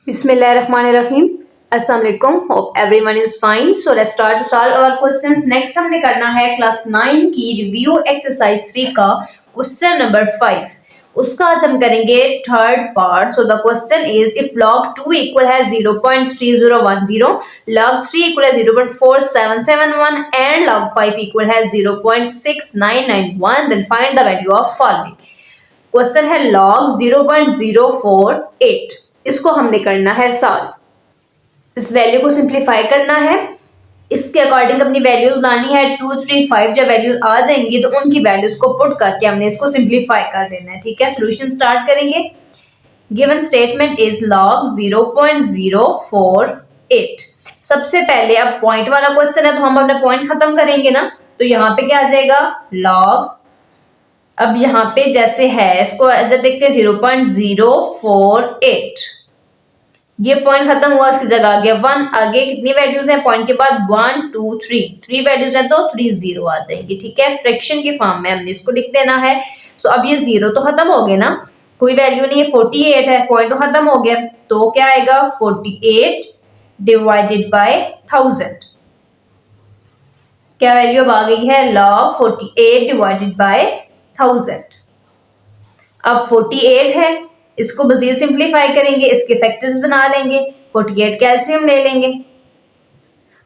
Bismillahirrahmanirrahim. Assalamu alaikum. Hope everyone is fine. So let's start to solve our questions. Next हमने करना है class 9 की review exercise 3 का question number 5. उसका आज हम करेंगे third part. So the question is if log 2 equal है 0.3010, log 3 इक्वल है 0.4771 एंड log 5 इक्वल है 0.6991, then find the value of following. Question है log 0.048. इसको हमने करना है सॉल्व. इस वैल्यू को सिंप्लीफाई करना है. इसके अकॉर्डिंग अपनी वैल्यूज लानी है. 2, 3, 5 जब वैल्यूज आ जाएंगी तो उनकी वैल्यूज को पुट करके हमने इसको सिंप्लीफाई कर लेना है. ठीक है, सोल्यूशन स्टार्ट करेंगे. Given statement is log 0.048. सबसे पहले अब पॉइंट वाला क्वेश्चन है तो हम अपना पॉइंट खत्म करेंगे ना, तो यहाँ पे क्या आ जाएगा log. अब यहाँ पे जैसे है इसको इधर देखते हैं 0.048. ये पॉइंट खत्म हुआ, इसकी जगह आ गया 1. आगे कितनी वैल्यूज हैं पॉइंट के बाद 1, 2, 3 वैल्यूज हैं तो 3 0 आ जाएंगी. ठीक है, फ्रैक्शन की फॉर्म में हमने इसको लिख देना है. सो अब ये 0 तो खत्म हो गए ना, कोई वैल्यू नहीं है. 48 है, पॉइंट तो खत्म हो गया, तो क्या आएगा 48 डिवाइडेड बाय 1000. क्या वैल्यू अब आ गई है log 48 डिवाइडेड बाय 1000. अब 48 है, इसको मजीद सिंप्लीफाई करेंगे, इसके फैक्टर्स बना लेंगे. 48 कैल्शियम ले लेंगे.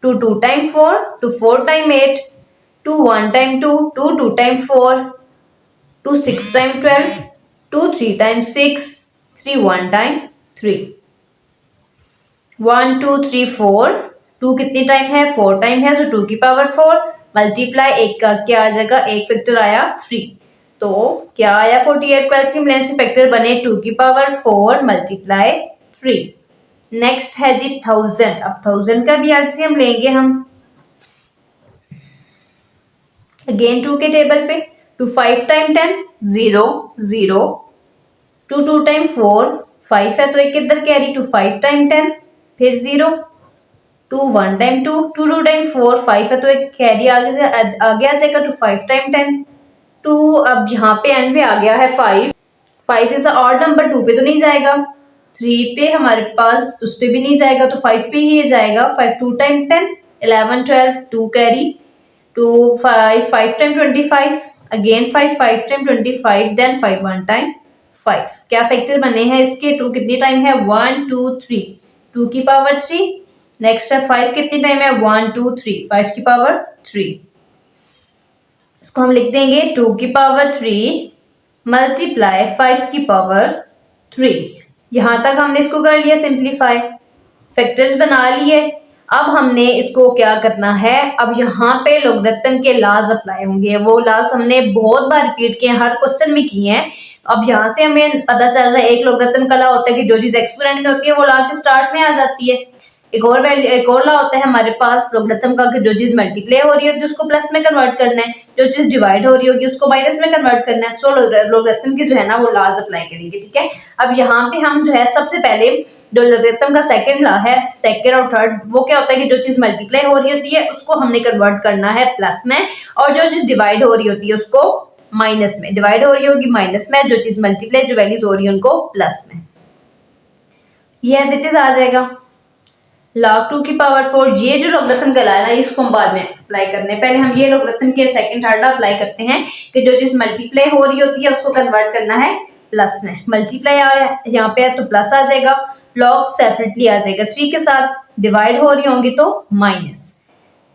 2 2 time 4, 2 4 time 8, 2 1 time 2, 2 2 time 4, 2 6 time 12, 2 3 time 6, 3 1 time 3. 1 2 3 4. 2 कितनी टाइम है 4 टाइम है, तो 2 की पावर 4 मल्टीप्लाई एक का क्या आ जाएगा, एक फैक्टर आया 3. तो क्या आया 48 को एलसीएम लेने से फैक्टर बने 2 की पावर 4 मल्टीप्लाई 3. नेक्स्ट है जी 1000. अब 1000 का भी एलसीएम लेंगे हम. अगेन 2 के टेबल पे 2 5 टाइम 10 0 0, 2 2 टाइम 4 5 है तो एक इधर कैरी 2 5 टाइम 10 फिर 0, 2 1 टाइम 2, 2 2 टाइम 4 5 है तो एक कैरी आगे आ जाएगा 2 5 टाइम 10 2. अब यहाँ पे एंड पे आ गया है 5. 5 इज ऑड नंबर, 2 पे तो नहीं जाएगा. 3 पे हमारे पास उस पे भी नहीं जाएगा, तो 5 पे ही जाएगा. 5 2 time 10 11 12, 2 carry 2 5 5 time 25 again 5 5 time 25 then 5 1 time 5. क्या फैक्टर बने हैं इसके, 2 कितनी टाइम है 1 2 3, 2 की पावर 3. नेक्स्ट है 5 कितनी टाइम है 1 2 3, 5 की पावर 3. इसको हम लिख देंगे 2 की पावर 3 मल्टीप्लाई 5 की पावर 3. यहां तक हमने इसको कर लिया सिंप्लीफाई, फैक्टर्स बना लिए. अब हमने इसको क्या करना है, अब यहाँ पे लोगरिथम के लाज अप्लाई होंगे. वो लाज हमने बहुत बार रिपीट किए, हर क्वेश्चन में किए हैं. अब यहाँ से हमें पता चल रहा है एक लोगरिथम का ला होता है कि जो चीज एक्सपोनेंट में होती है वो ला के स्टार्ट में आ जाती है. एक और ला होता है हमारे पास लोगरिथम का कि जो चीज मल्टीप्लाई हो रही होगी उसको प्लस में कन्वर्ट करना है, जो चीज डिवाइड हो रही होगी उसको माइनस में कन्वर्ट करना है. सो लोगरिथम की जो है ना वो लाज अप्लाई करेंगे. ठीक है, अब यहाँ पे हम जो है सबसे पहले जो लोगरिथम का सेकंड ला है, सेकंड और थर्ड, वो क्या होता है कि जो चीज मल्टीप्लाई हो रही होती है उसको हमने कन्वर्ट करना है प्लस में, और जो चीज डिवाइड हो रही होती है उसको माइनस में. डिवाइड हो रही होगी माइनस में, जो चीज मल्टीप्लाई जो वैल्यूज हो रही है उनको प्लस में. ये एज इट इज आ जाएगा log 2 की पावर 4. ये जो लोगरिथम का लाना है इसको हम बाद में अप्लाई करने, पहले हम ये लोगरिथम के सेकंड थर्ड अप्लाई करते हैं कि जो चीज मल्टीप्लाई हो रही होती है उसको कन्वर्ट करना है प्लस में. मल्टीप्लाई यहाँ पे है तो प्लस आ जाएगा, log सेपरेटली आ जाएगा 3 के साथ, डिवाइड हो रही होंगी तो माइनस.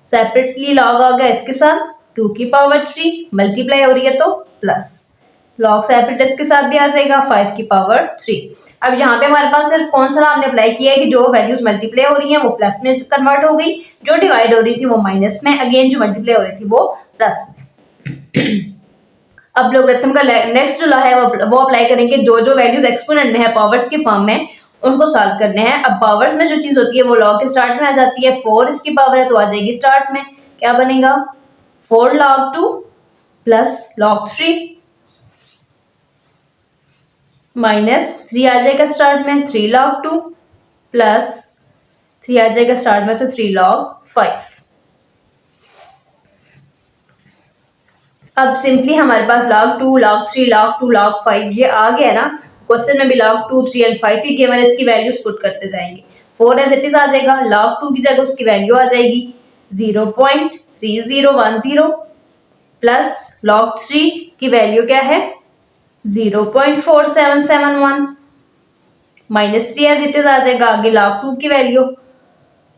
सेपरेटली log आ गया इसके साथ 2 की पावर 3, मल्टीप्लाई हो रही है तो प्लस. log सेपरेट इसके साथ भी आ जाएगा 5 की पावर 3. अब यहाँ पे हमारे पास सिर्फ कौन सा हमने अप्लाई किया है कि जो वैल्यूज मल्टीप्लाई हो रही हैं वो प्लस में कन्वर्ट हो गई, जो डिवाइड हो रही थी वो माइनस में, अगेन जो मल्टीप्लाई हो रही थी वो प्लस में. अब लोगरिथम का नेक्स्ट जो ला है वो अप्लाई करेंगे, जो जो वैल्यूज एक्सपोनेंट में है पावर्स के फॉर्म में उनको सॉल्व करने हैं. अब पावर्स में जो चीज होती है वो log के स्टार्ट में आ जाती है. 4 इसकी पावर है तो आ जाएगी स्टार्ट में. क्या बनेगा 4 log 2 प्लस log 3 माइनस 3 आ जाएगा स्टार्ट में 3 log 2 प्लस 3 आ जाएगा स्टार्ट में तो 3 log 5. अब सिंपली हमारे पास log 2 log 3 log 2 log 5 ये आ गया ना. क्वेश्चन में भी log 2, 3 एंड 5 ही गिवन है, इसकी वैल्यूज पुट करते जाएंगे। 4 एज इट इज आ जाएगा, log 2 की जगह उसकी वैल्यू आ जाएगी 0.3010 प्लस log 3 की वैल्यू क्या है 0.4771 माइनस 3 एज इट इज आ जाएगा। आगे log 2 की वैल्यू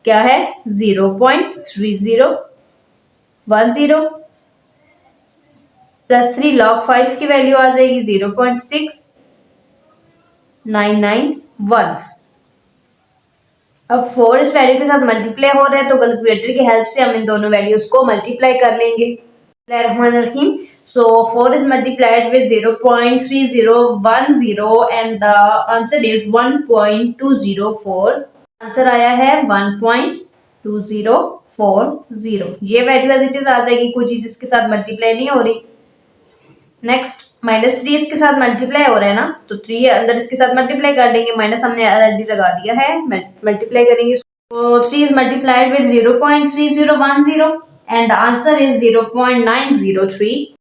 क्या है 0.3010 प्लस 3 log 5 की वैल्यू आ जाएगी 0.6991। अब 4 इस वैल्यू के साथ मल्टीप्लाई हो रहा है तो कैलकुलेटर की हेल्प से हम इन दोनों वैल्यूज को मल्टीप्लाई कर लेंगे। Bismillahirrahmanirrahim. So 4 is multiplied with 0.3010 and the answer is 1.204. Answer आया है 1.2040। ये वैल्यू एज इट इज आ जाएगी, कोई चीज इसके साथ मल्टीप्लाई नहीं हो रही। नेक्स्ट -3 इसके साथ मल्टीप्लाई हो रहा है ना, तो 3 अंदर इसके साथ मल्टीप्लाई कर देंगे, माइनस हमने ऑलरेडी लगा दिया है, मल्टीप्लाई करेंगे। तो 3 is multiplied with 0.3010 and the answer is 0.9030।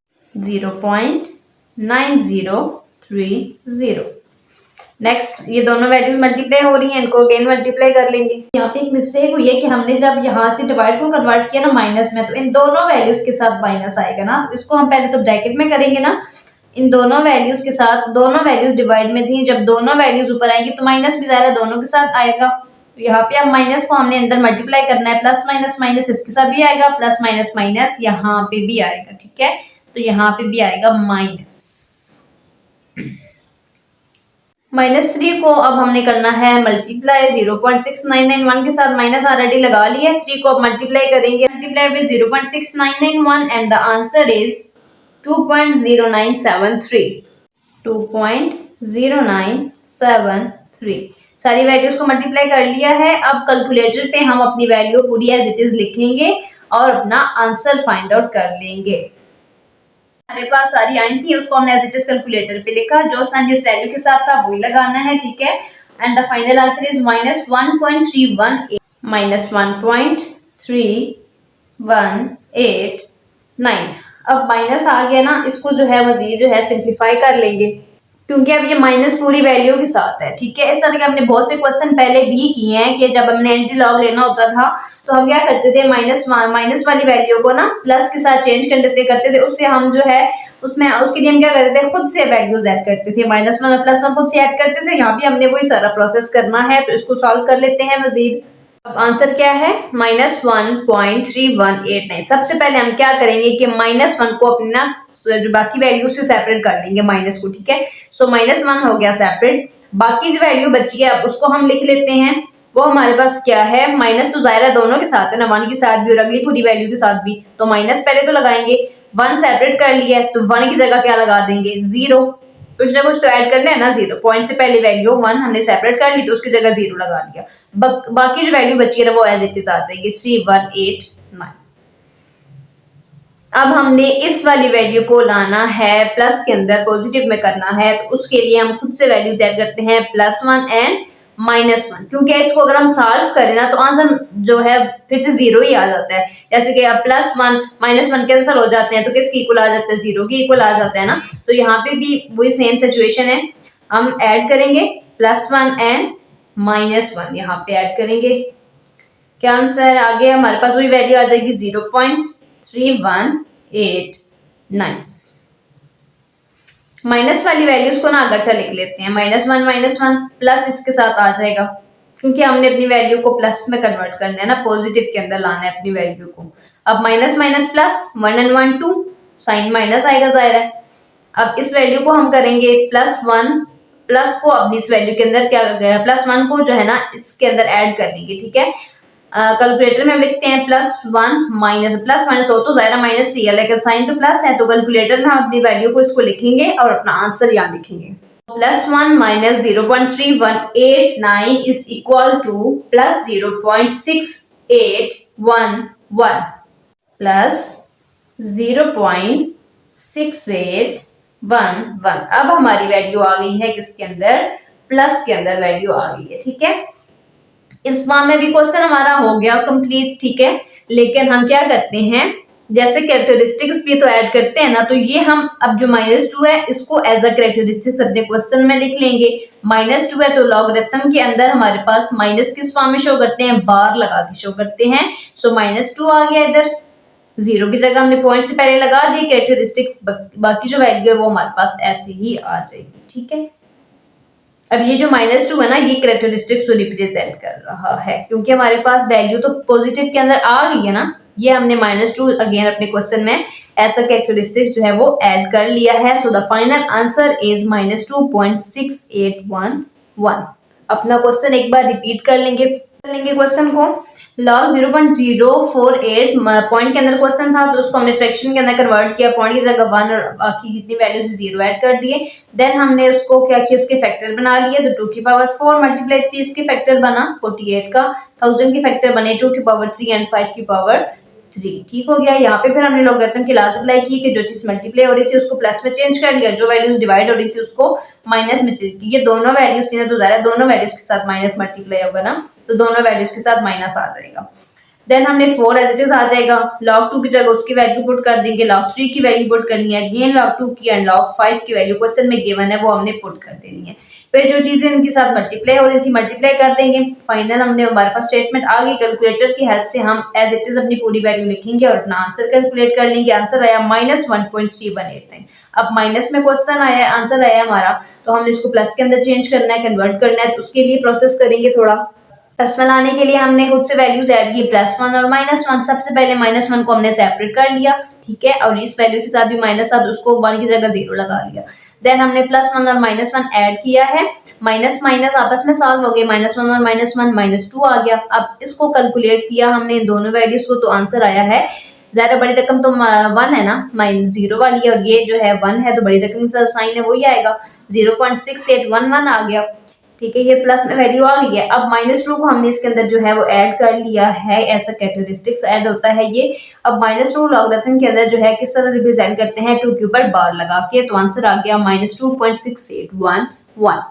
Next ये दोनों वैल्यूज मल्टीप्लाई हो रही हैं, इनको अगेन मल्टीप्लाई कर लेंगे। यहाँ पे एक मिस्टेक हुई है कि हमने जब यहाँ से डिवाइड को कन्वर्ट किया ना माइनस में, तो इन दोनों वैल्यूज के साथ माइनस आएगा ना, तो इसको हम पहले तो ब्रैकेट में करेंगे ना, इन दोनों वैल्यूज के साथ, दोनों वैल्यूज डिवाइड में थी, जब दोनों वैल्यूज ऊपर आएंगी तो माइनस भी ज़्यादा दोनों के साथ आएगा। तो यहाँ पे अब माइनस को हमने अंदर मल्टीप्लाई करना है, प्लस माइनस माइनस इसके साथ भी आएगा, प्लस माइनस माइनस यहाँ पे भी आएगा, ठीक है, तो यहाँ पे भी आएगा माइनस। -3 को अब हमने करना है मल्टीप्लाई 0.6991 के साथ, माइनस ऑलरेडी लगा लिया है, 3 को अब मल्टीप्लाई करेंगे, multiply with 0.6991 and the answer is 2.0973। सारी वैल्यूज को मल्टीप्लाई कर लिया है। अब कैलकुलेटर पे हम अपनी वैल्यू पूरी एज इट इज लिखेंगे और अपना आंसर फाइंड आउट कर लेंगे। हमारे पास सारी आई थी, उसको हमने एज इट इज कैलकुलेटर पे लिखा, जो साइन जिस वैल्यू के साथ था वही लगाना है, ठीक है। And the final answer is -1.318। अब माइनस आ गया ना, इसको जो है मजीद जो है सिंप्लीफाई कर लेंगे, क्योंकि अब ये माइनस पूरी वैल्यू के साथ है, ठीक है। इस तरह के हमने बहुत से क्वेश्चन पहले भी किए हैं कि जब हमने एंटी लॉग लेना होता था तो हम क्या करते थे, माइनस वाली वैल्यू को ना प्लस के साथ चेंज करते थे, उससे हम जो है उसमें उसके लिए हम क्या करते थे, खुद से वैल्यूज ऐड करते थे, -1 और +1 खुद से ऐड करते थे। यहाँ भी हमने वही सारा प्रोसेस करना है, तो इसको सॉल्व कर लेते हैं मजीद। अब आंसर क्या है -1.3189। सबसे पहले हम क्या करेंगे कि -1 को अपना जो बाकी वैल्यू से सेपरेट कर लेंगे माइनस को, ठीक है। सो -1 हो गया सेपरेट, बाकी जो वैल्यू बची है अब उसको हम लिख लेते हैं। वो हमारे पास क्या है, माइनस तो जाहिर है दोनों के साथ है ना, 1 के साथ भी और अगली पूरी वैल्यू के साथ भी, तो माइनस पहले तो लगाएंगे, 1 सेपरेट कर लिया है तो 1 की जगह क्या लगा देंगे 0, कुछ ना कुछ तो ऐड करना है ना, 0 पॉइंट से पहले वैल्यू 1 हमने सेपरेट कर ली तो उसकी जगह 0 लगा दिया। बाकी जो वैल्यू बची है वो एज इट इज आ जाएगी 3189। अब हमने इस वाली वैल्यू को लाना है प्लस के अंदर, पॉजिटिव में करना है, तो उसके लिए हम खुद से वैल्यू ऐड करते हैं +1 एंड -1, क्योंकि इसको अगर हम सॉल्व करें ना तो आंसर जो है फिर से 0 ही आ जाता है। जैसे कि अब +1 -1 कैंसिल हो जाते हैं तो किसकी इक्वल आ जाता है, 0 की इक्वल आ जाता है ना। तो यहाँ पे भी वही सेम सिचुएशन है, हम ऐड करेंगे +1 एंड -1, यहाँ पे ऐड करेंगे, क्या आंसर आ गया हमारे पास, वही वैल्यू आ जाएगी 0.3189। माइनस वाली वैल्यूज को ना इकट्ठा लिख लेते हैं, -1 प्लस इसके साथ आ जाएगा, क्योंकि हमने अपनी वैल्यू को प्लस में कन्वर्ट करना है ना, पॉजिटिव के अंदर लाना है अपनी वैल्यू को। अब minus minus plus, 1 and 1 2, sign minus आएगा जाहिर है। अब इस वैल्यू को हम करेंगे +1, प्लस को अपनी इस वैल्यू के अंदर क्या गया, +1 को जो है ना इसके अंदर ऐड कर देंगे, ठीक है। कैलकुलेटर में हम लिखते हैं +1 माइनस, प्लस माइनस हो तो जाहिर माइनस ही है, लेकिन साइन तो प्लस है, तो कैलकुलेटर में हम अपनी वैल्यू को इसको लिखेंगे और अपना आंसर यहाँ लिखेंगे। +1 minus 0.3189 is equal to +0.6811 plus 0.6811। अब हमारी वैल्यू आ गई है किसके अंदर, प्लस के अंदर वैल्यू आ गई है, ठीक है। इस फॉर्म में भी क्वेश्चन हमारा हो गया कंप्लीट, ठीक है। लेकिन हम क्या करते हैं, जैसे कैरेक्टरिस्टिक्स भी तो ऐड करते हैं ना, तो ये हम अब जो -2 है इसको एज अ कैरेक्टरिस्टिक्स अपने क्वेश्चन में लिख लेंगे। -2 है तो लॉगरिथम के अंदर हमारे पास माइनस किस फॉर्म में शो करते हैं, बार लगा के शो करते हैं। सो -2 आ गया इधर, 0 की जगह हमने पॉइंट से पहले लगा दी, कैरेक्टरिस्टिक्स बाकी जो वैल्यू है वो हमारे पास ऐसे ही आ जाएगी। ठीक है, अब ये जो -2 है ना, ये कैरेक्टरिस्टिक्स को रिप्रेजेंट कर रहा है, क्योंकि हमारे पास वैल्यू तो पॉजिटिव के अंदर आ गई है ना। ये हमने -2 अगेन अपने क्वेश्चन में ऐसा कैरेक्टरिस्टिक्स जो है वो ऐड कर लिया है। So the final answer is -2.6811। अपना क्वेश्चन एक बार रिपीट कर लेंगे क्वेश्चन को। लॉग 0.048 पॉइंट के अंदर क्वेश्चन था, तो उसको हमने फ्रैक्शन के अंदर कन्वर्ट किया, पॉइंट की जगह 1 और बाकी कितनी वैल्यूज 0 ऐड कर दिए। देन हमने उसको क्या किया, उसके फैक्टर बना लिए, तो 2 की पावर 4 मल्टीप्लाई 3 इसके फैक्टर बना 48 का, 1000 के फैक्टर बने 2 की पावर 3 एंड 5 की पावर 3। ठीक हो गया। यहाँ पे फिर हमने लॉगरिथम की लास्ट अप्लाई की कि जो चीज मल्टीप्लाई हो रही थी उसको प्लस में चेंज कर लिया, जो वैल्यूज डिवाइड हो रही थी उसको माइनस में चेंज की। ये दोनों वैल्यूज थी ना, तो जाहिर है दोनों वैल्यूज के साथ माइनस मल्टीप्लाई होगा ना, तो दोनों वैल्यूज के साथ माइनस आ जाएगा। देन हमने 4 एज इट इज आ जाएगा, log 2 की जगह उसकी वैल्यू पुट कर देंगे, log 3 की वैल्यू पुट करनी है, अगेन log 2 की एंड log 5 की वैल्यू क्वेश्चन में गिवन है वो हमने पुट कर देनी है। फिर जो चीजें इनके साथ मल्टीप्लाई हो रही थी मल्टीप्लाई कर देंगे। फाइनल हमने हमारे पास स्टेटमेंट आ गई, कैलकुलेटर की हेल्प से हम एज इट इज अपनी पूरी वैल्यू लिखेंगे और अपना आंसर कैलकुलेट कर लेंगे। आंसर आया -1.3189। अब माइनस में क्वेश्चन आया, आंसर आया हमारा, तो हमने इसको प्लस के अंदर चेंज करना है, कन्वर्ट करना है, तो उसके लिए प्रोसेस करेंगे थोड़ा। प्लस वन आने के लिए हमने खुद से वैल्यूज ऐड की, +1 और -1। सबसे पहले -1 को हमने सेपरेट कर लिया, ठीक है, और इस वैल्यू के साथ भी माइनस था तो उसको 1 की जगह 0 लगा लिया। देन हमने +1 और -1 ऐड किया है, माइनस माइनस आपस में सॉल्व हो गए, -1 और -1 -2 आ गया। अब इसको कैलकुलेट किया हमने इन दोनों वैल्यूज को, तो आंसर आया है, ज्यादा बड़ी रकम तो 1 है ना, -0 वाली, और ये जो है 1 है, तो बड़ी रकम का साइन है वही आएगा, 0.6811 आ गया। ठीक है, ये प्लस में वैल्यू आ गई है। अब -2 को हमने इसके अंदर जो है वो ऐड कर लिया है, ऐसा कैरेक्टरिस्टिक्स ऐड होता है ये। अब -2 लॉगरिथम के अंदर जो है किस तरह रिप्रेजेंट करते हैं, 2 के ऊपर बार लगा के, तो आंसर आ गया -2.6811।